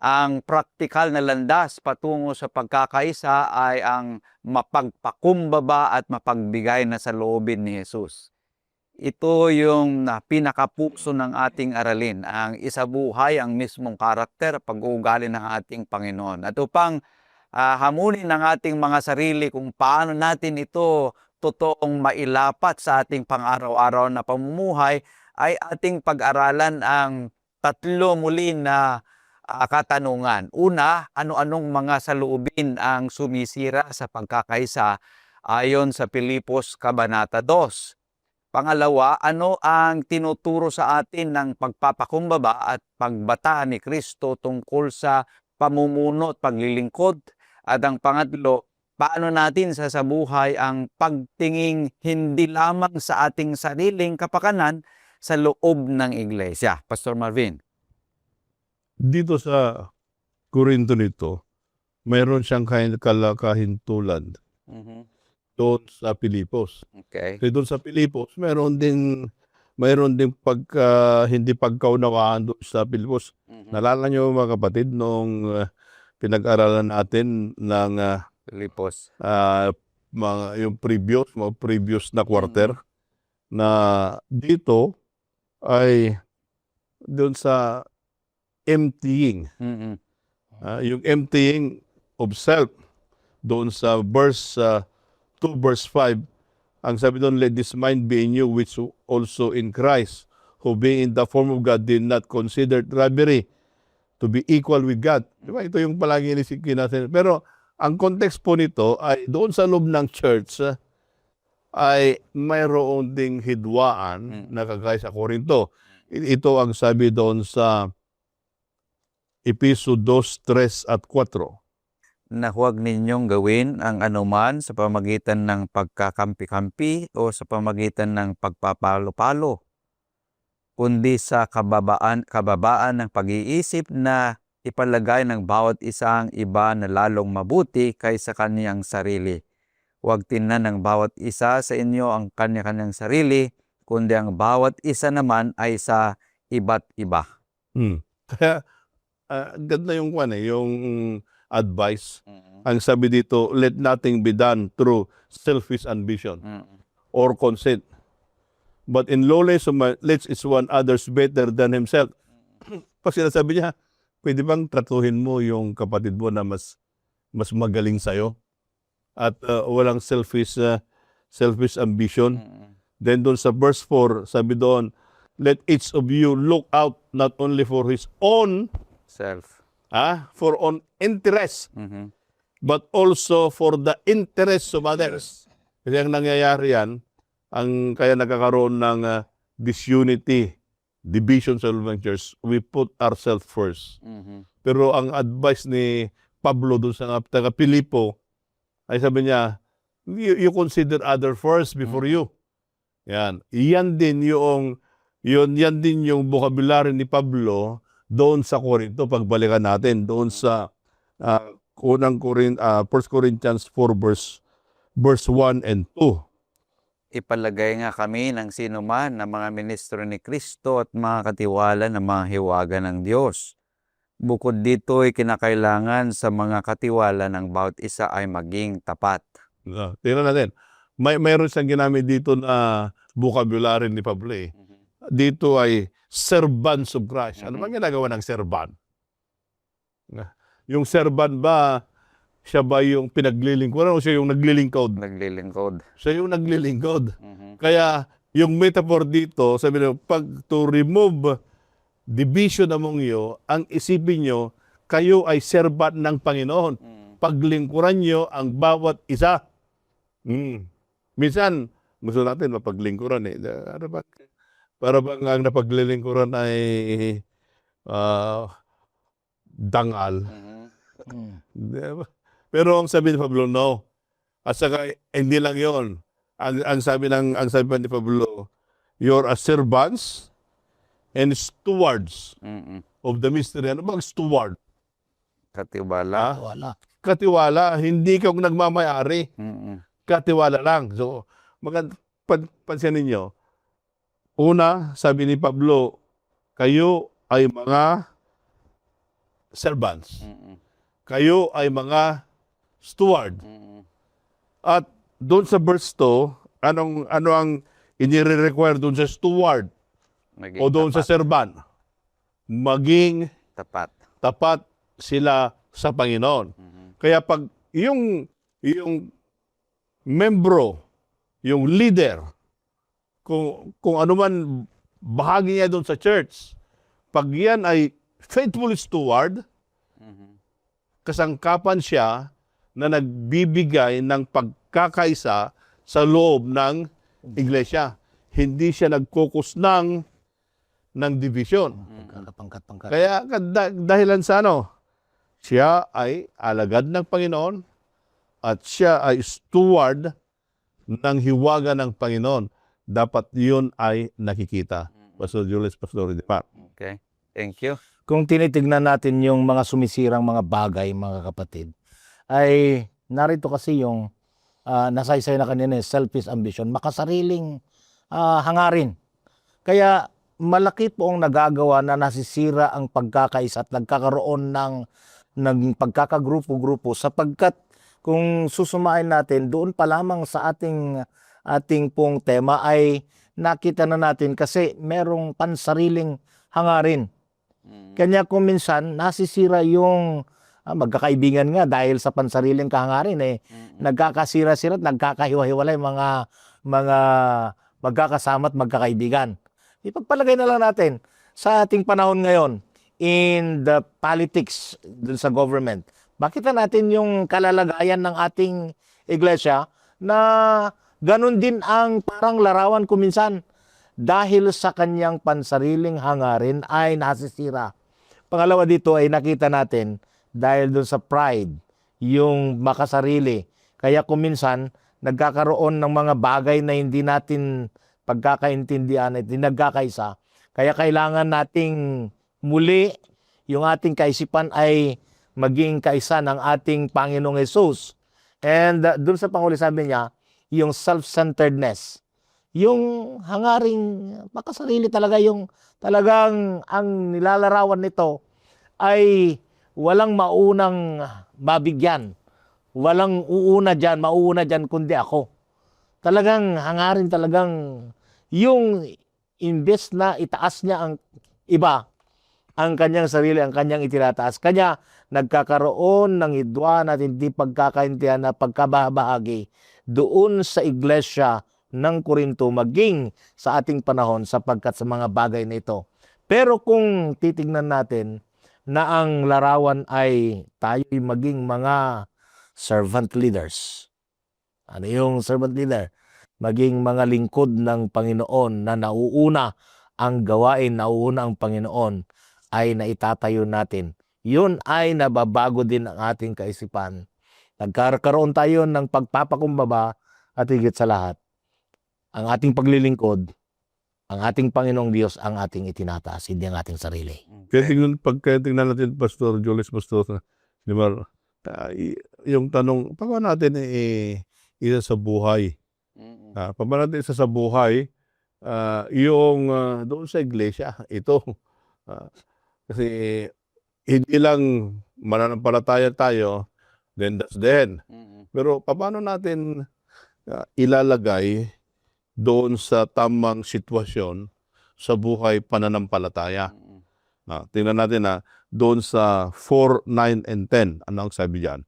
Ang praktikal na landas patungo sa pagkakaisa ay ang mapagpakumbaba at mapagbigay na sa loobin ni Jesus. Ito yung pinakapuso ng ating aralin, ang isabuhay ang mismong karakter, pag-uugali ng ating Panginoon. At upang hamunin ng ating mga sarili kung paano natin ito totoong mailapat sa ating pang-araw-araw na pamumuhay, ay ating pag-aralan ang tatlo muli na katanungan. Una, ano-anong mga saloobin ang sumisira sa pagkakaisa ayon sa Pilipos Kabanata 2? Pangalawa, ano ang tinuturo sa atin ng pagpapakumbaba at pagbata ni Kristo tungkol sa pamumuno at paglilingkod? At ang pangatlo, paano natin sasabuhay ang pagtingin hindi lamang sa ating sariling kapakanan sa loob ng iglesia? Pastor Marvin. Dito sa Korinto nito, mayroon siyang kahintulan doon sa Pilipos. Okay. Kasi doon sa Pilipos, mayroon din hindi pagkaunawaan doon sa Pilipos. Nalala niyo mga kapatid nung pinag-aralan natin ng Pilipos. yung previous na quarter na dito ay doon sa emptying. Mm-mm. Yung emptying of self doon sa verse 2 verse 5, ang sabi doon, let this mind be in you which also in Christ, who being in the form of God did not consider robbery to be equal with God. Diba? Ito yung palagi inisipin natin. Pero ang context po nito ay doon sa loob ng church ay mayroon ding hidwaan na kagaya sa Korinto. Ito ang sabi doon sa Episo 2, 3 at 4. Na huwag ninyong gawin ang anuman sa pamagitan ng pagkakampi-kampi o sa pamagitan ng pagpapalo-palo, kundi sa kababaan ng pag-iisip na ipalagay ng bawat isa ang iba na lalong mabuti kaysa kaniyang sarili. Huwag tingnan ng bawat isa sa inyo ang kanya-kanyang sarili, kundi ang bawat isa naman ay sa iba't iba. Kaya ganda yung yung advice. Ang sabi dito, let nothing be done through selfish ambition or conceit. But in lowliness of mind, let each one others better than himself. Pag sinasabi niya, pwede bang tratuhin mo yung kapatid mo na mas magaling sa'yo? At walang selfish ambition. Then doon sa verse 4, sabi doon, let each of you look out not only for his own for own interest, but also for the interests of others. Kasi ang nangyayari yan, kaya nagkakaroon ng disunity, division sa loob ng church, we put ourselves first. Pero ang advice ni Pablo doon sa taga-Pilipo, ay sabi niya, you consider other first before you. Yan. Yan din yung vocabulary ni Pablo doon sa Corinto, pagbalikan natin, doon sa 1 Corinthians 4 verse 1 and 2. Ipalagay nga kami ng sinuman na mga ministro ni Kristo at mga katiwala ng mga hiwaga ng Diyos. Bukod dito ay kinakailangan sa mga katiwala ng bawat isa ay maging tapat. Tingnan natin. Mayroon siyang ginamit dito na vocabulary ni Pablo. Dito ay servants of Christ. Ano bang ginagawa ng servant? Yung servant ba, siya ba yung pinaglilingkuran o siya yung naglilingkod? Naglilingkod. Siya yung naglilingkod. Kaya yung metaphor dito, sabi nyo, pag to remove division among you, ang isipin nyo, kayo ay servant ng Panginoon. Paglingkuran nyo ang bawat isa. Minsan, gusto natin mapaglingkuran para bang ang napaglilingkuran ay dangal. Pero ang sabi ni Pablo, no. At saka, hindi lang yon. Ang sabi pa ni Pablo, you're a servants and stewards of the mystery. Ano bang steward? Katiwala. Katiwala. Hindi ka nagmamayari. Katiwala lang. So, pansin ninyo, una, sabi ni Pablo, kayo ay mga servants. Kayo ay mga steward. At doon sa verse 2, ano ang inire-require doon sa steward o doon sa servant? Maging tapat sila sa Panginoon. Kaya pag yung membro, yung leader, kung ano man bahagi niya doon sa church, pag yan ay faithful steward, kasangkapan siya na nagbibigay ng pagkakaisa sa loob ng iglesia. Hindi siya nagfocus ng division. Pangkat. Kaya dahilan sa siya ay alagad ng Panginoon at siya ay steward ng hiwaga ng Panginoon. Dapat yun ay nakikita. Pastor Julius, Pastor Edmar. Okay. Thank you. Kung tinitignan natin yung mga sumisirang mga bagay, mga kapatid, ay narito kasi yung nasaysay na kanina, selfish ambition, makasariling hangarin. Kaya malaki po ang nagagawa na nasisira ang pagkakaisa at nagkakaroon ng pagkakagrupo-grupo sapagkat kung susumain natin doon pa lamang sa ating pong tema ay nakita na natin kasi merong pansariling hangarin. Kanya kung minsan nasisira yung magkakaibigan nga dahil sa pansariling kahangarin nagkakasira-sira at nagkakahiwa-hiwalay mga magkakasama at magkakaibigan. Ipagpalagay na lang natin sa ating panahon ngayon in the politics dun sa government. Makita natin yung kalalagayan ng ating iglesia na ganun din ang parang larawan ko minsan dahil sa kanyang pansariling hangarin ay nasisira. Pangalawa dito ay nakita natin dahil dun sa pride, yung makasarili. Kaya kung minsan nagkakaroon ng mga bagay na hindi natin pagkakaintindihan at nagkakaisa. Kaya kailangan nating muli yung ating kaisipan ay maging kaisa ng ating Panginoong Hesus. And dun sa panghuli sabi niya, yung self-centeredness. Yung hangaring makasarili talaga, yung talagang ang nilalarawan nito ay walang maunang mabigyan. Walang mauuna dyan kundi ako. Talagang hangarin talagang yung imbes na itaas niya ang iba, ang kanyang sarili, ang kanyang itinataas. Kanya nagkakaroon ng hidwaan at hindi pagkakaintindihan na pagkabahagi doon sa iglesia ng Corinto maging sa ating panahon sapagkat sa mga bagay na ito. Pero kung titignan natin na ang larawan ay tayo'y maging mga servant leaders. Ano yung servant leader? Maging mga lingkod ng Panginoon na nauuna ang gawain, nauuna ang Panginoon ay naitatayo natin. Yun ay nababago din ang ating kaisipan. Nagkakaroon tayo ng pagpapakumbaba at higit sa lahat, ang ating paglilingkod, ang ating Panginoong Diyos ang ating itinataas, hindi ang ating sarili. Kaya tingnan natin, Pastor Julius, Pastor Limar, yung tanong, paano natin isa sa buhay? Paano natin isa sa buhay? Yung doon sa iglesia, ito. Kasi hindi lang mananampalataya tayo, then that's then. Pero paano natin ilalagay doon sa tamang sitwasyon sa buhay pananampalataya? Tingnan natin doon sa 4, 9, and 10. Ano ang sabi diyan?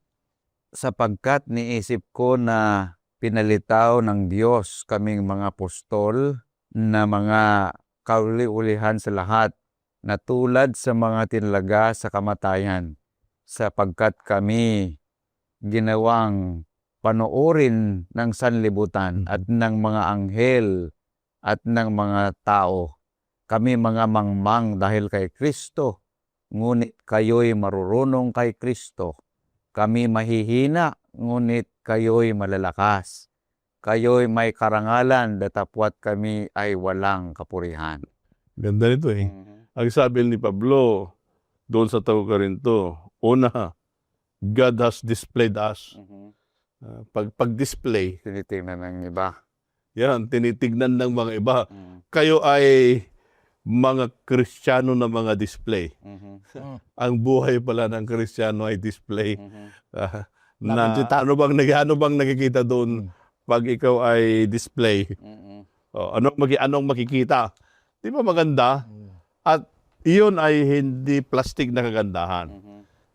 Sapagkat niisip ko na pinalitaw ng Diyos kaming mga apostol na mga kauli-ulihan sa lahat na tulad sa mga tinlaga sa kamatayan, sapagkat kami ginawang panoorin ng sanlibutan at ng mga anghel at ng mga tao. Kami mga mangmang dahil kay Kristo, ngunit kayo'y marurunong kay Kristo. Kami mahihina, ngunit kayo'y malalakas. Kayo'y may karangalan, datapwat kami ay walang kapurihan. Ganda nito Ang sabi ni Pablo doon sa Corinto, una, God has displayed us. Pag-display, Tinitingnan ng iba. yan, tinitignan ng mga iba. Kayo ay mga Kristiyano na mga display. Ang buhay pala ng Kristiyano ay display. Ano bang nakikita doon pag ikaw ay display? Anong makikita? Di ba maganda? At iyon ay hindi plastic na kagandahan.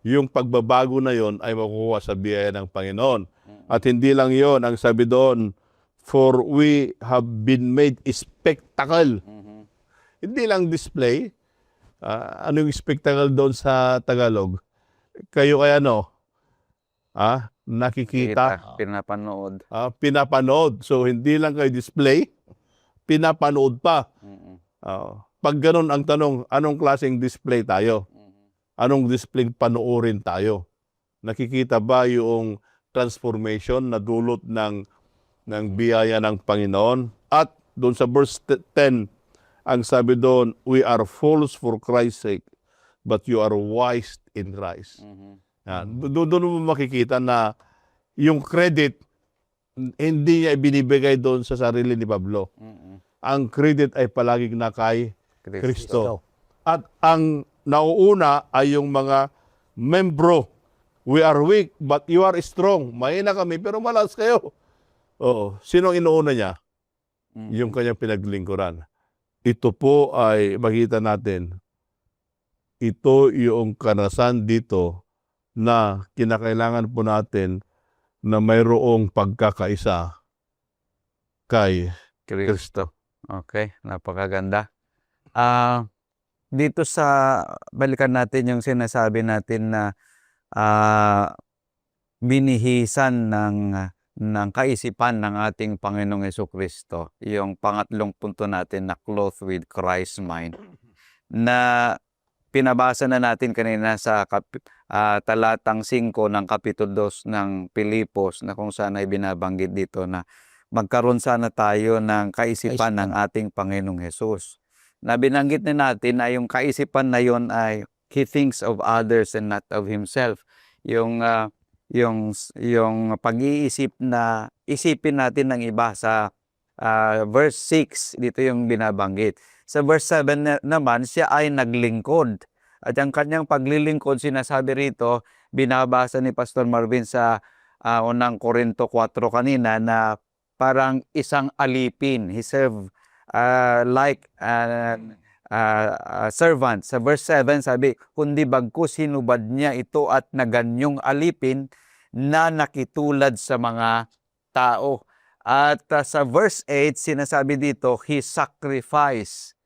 Yung pagbabago na yon ay makukuha sa biyaya ng Panginoon. At hindi lang yon ang sabi doon, for we have been made spectacle. Hindi lang display. Ano yung spectacle doon sa Tagalog? Kayo ay ano? Nakikita. Pinapanood. Pinapanood. So, hindi lang kayo display, pinapanood pa. Pag ganun ang tanong, anong klaseng display tayo? Anong display panoorin tayo? Nakikita ba yung transformation na dulot ng biyaya ng Panginoon? At doon sa verse 10, ang sabi doon, we are fools for Christ's sake, but you are wise in Christ. Doon mo makikita na yung credit, hindi niya ibinibigay doon sa sarili ni Pablo. Ang credit ay palaging na kay Kristo. At ang nauuna ay yung mga membro. We are weak, but you are strong. Mahina kami, pero malakas kayo. Oo. Sino ang inuuna niya? Yung kanyang pinaglingkuran. Ito po ay makita natin ito yung karanasan dito na kinakailangan po natin na mayroong pagkakaisa kay Kristo. Okay, napakaganda. Dito sa balikan natin yung sinasabi natin na binihisan ng kaisipan ng ating Panginoong Jesucristo. Yung pangatlong punto natin na clothed with Christ's mind, na pinabasa na natin kanina sa talatang 5 ng kapitulo 2 ng Pilipos, na kung saan ay binabanggit dito na magkaroon sana tayo ng kaisipan ng ating Panginoong Hesus. Na binanggit na natin na yung kaisipan na yon ay he thinks of others and not of himself. Yung pag-iisip na isipin natin ng iba sa verse 6, dito yung binabanggit. Sa verse 7 naman, siya ay naglingkod. At ang kanyang paglilingkod, sinasabi rito, binabasa ni Pastor Marvin sa unang Korinto 4 kanina, na parang isang alipin. He served like a servant. Sa verse 7 sabi, kundi bagkus hinubad niya ito at naganyong alipin na nakitulad sa mga tao. At sa verse 8 sinasabi dito, he sacrificed.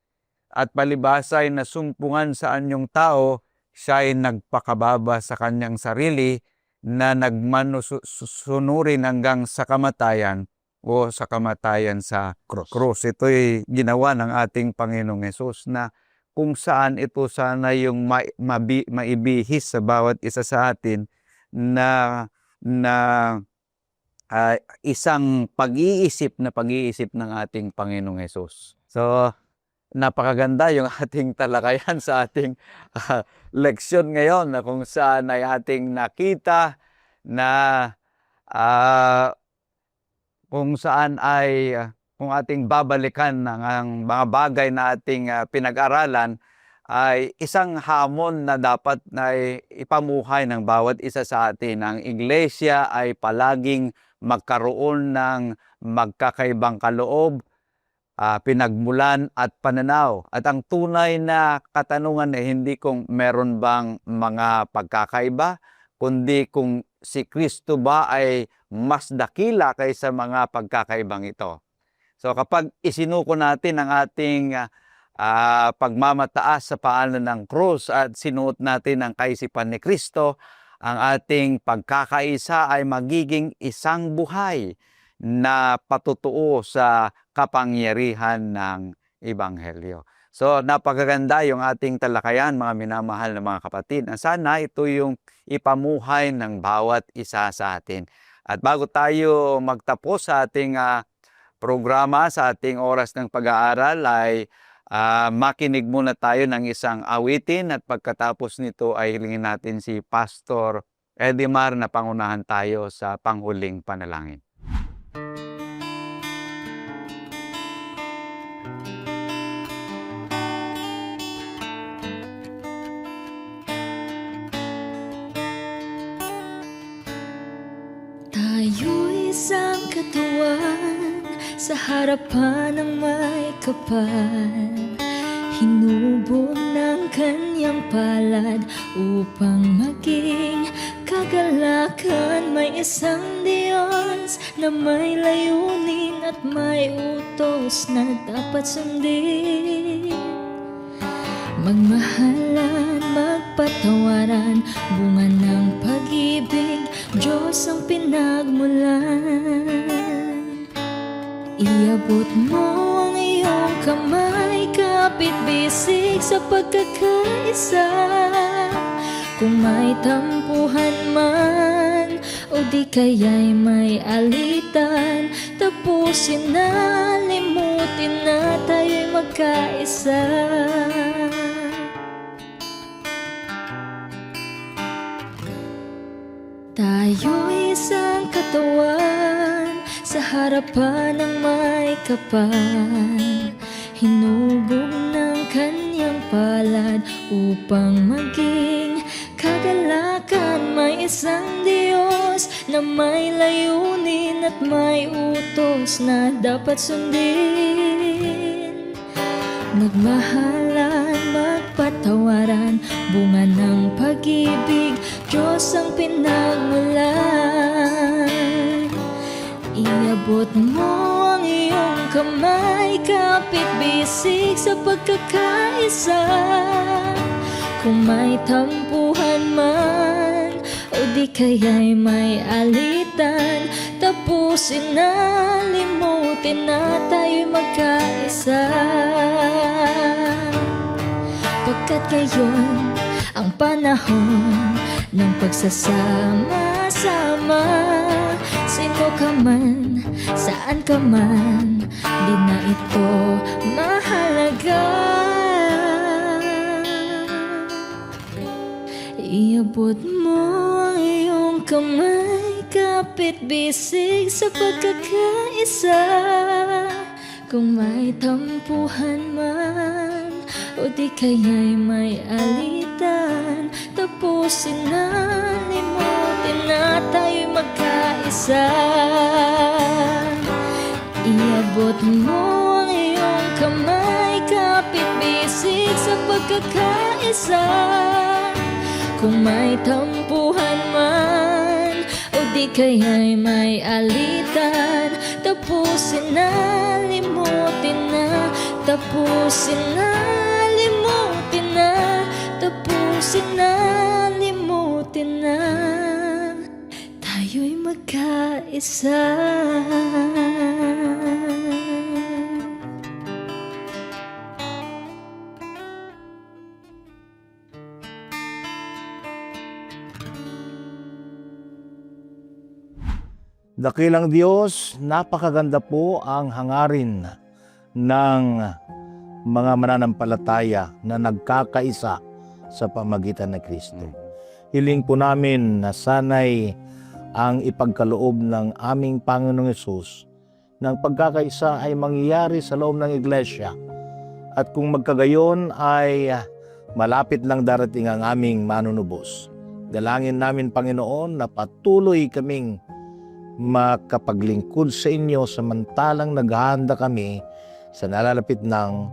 At palibasa ay nasumpungan sa anyong tao, siya ay nagpakababa sa kanyang sarili na nagmanusunurin hanggang sa kamatayan o sa kamatayan sa krus. Ito'y ginawa ng ating Panginoong Hesus, na kung saan ito sana yung maibihis sa bawat isa sa atin na isang pag-iisip ng ating Panginoong Hesus. So, napakaganda yung ating talakayan sa ating leksyon ngayon, na kung saan ay ating nakita na kung saan ay kung ating babalikan ang mga bagay na ating pinag-aralan, ay isang hamon na dapat na ipamuhay ng bawat isa sa atin. Ang iglesia ay palaging magkaroon ng magkakaibang kaloob, pinagmulan at pananaw. At ang tunay na katanungan ay hindi kung meron bang mga pagkakaiba, kundi kung si Kristo ba ay mas dakila kaysa mga pagkakaibang ito. So kapag isinuko natin ang ating pagmamataas sa paanan ng krus at sinuot natin ang kaisipan ni Kristo, ang ating pagkakaisa ay magiging isang buhay na patutuo sa kapangyarihan ng Ebanghelyo. So napakaganda yung ating talakayan, mga minamahal na mga kapatid. Sana ito yung ipamuhay ng bawat isa sa atin. At bago tayo magtapos sa ating programa, sa ating oras ng pag-aaral, ay makinig muna tayo ng isang awitin, at pagkatapos nito ay hilingin natin si Pastor Edimar na pangunahan tayo sa panghuling panalangin. Tayo'y isang katawan sa harapan ng may kapal, hinubog ng kanyang palad upang maging kagalakan. May isang Diyos na may layunin at may utos na dapat sundin. Magmahalan, magpatawaran, bunga ng pag-ibig, Diyos ang pinagmulan. Iabot mo ang iyong kamay, kapit-bisig sa pagkakaisa. Kung may tampuhan man o di kaya'y may alitan, tapusin na, limutin na, tayo'y magkaisa. Tayo'y isang katawan sa harapan ng may kapal, hinubog ng kanyang palad upang maging kagalakan. May isang Diyos na may layunin at may utos na dapat sundin. Magmahalan, magpatawaran, pag-ibig, Diyos ang pinagmulan. Iabot mo ang iyong kamay, kapit bisig sa pagkakaisa. Kung may tampuhan man o di kaya'y may alitan, tapusin na, limutin na, tayo'y magkaisa. Pagkat ngayon ang panahon ng pagsasama-sama. Sino ka man, saan ka man, di na ito mahalaga. Iabot mo ang iyong kamay, kapit bisig sa pagkakaisa. Kung may tampuhan man o di kaya'y may alitan, tapusin na, limutin na, tayo'y magkaisa. Iabot mo ang iyong kamay, kapit bisig sa pagkakaisa. Kung may tampuhan man o di kaya'y may alitan, tapusin na, limutin na, tapusin na, limutin na, tapusin na, limutin na, tayo'y magkaisa. Dakilang Diyos, napakaganda po ang hangarin ng mga mananampalataya na nagkakaisa sa pamagitan ng Kristo. Hiling po namin na sana'y ang ipagkaloob ng aming Panginoong Hesus ng pagkakaisa ay mangyayari sa loob ng Iglesia. At kung magkagayon ay malapit lang darating ang aming manunubos. Dalangin namin, Panginoon, na patuloy kaming makapaglingkod sa inyo samantalang naghahanda kami sa nalalapit ng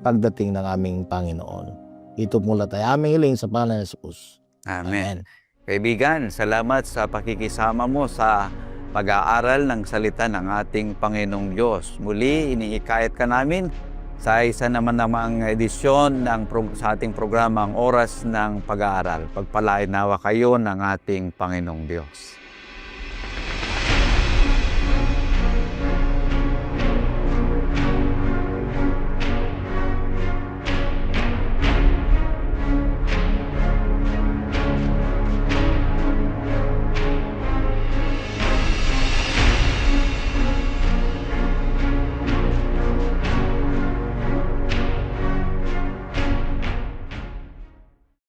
pagdating ng aming Panginoon. Ito mula tayo aming hiling sa pangalan ni Jesus. Amen. Kaibigan, salamat sa pakikisama mo sa pag-aaral ng salita ng ating Panginoong Diyos. Muli, inihikayat ka namin sa isa naman namang edisyon sa ating programang Oras ng Pag-aaral. Pagpalain nawa kayo ng ating Panginoong Diyos.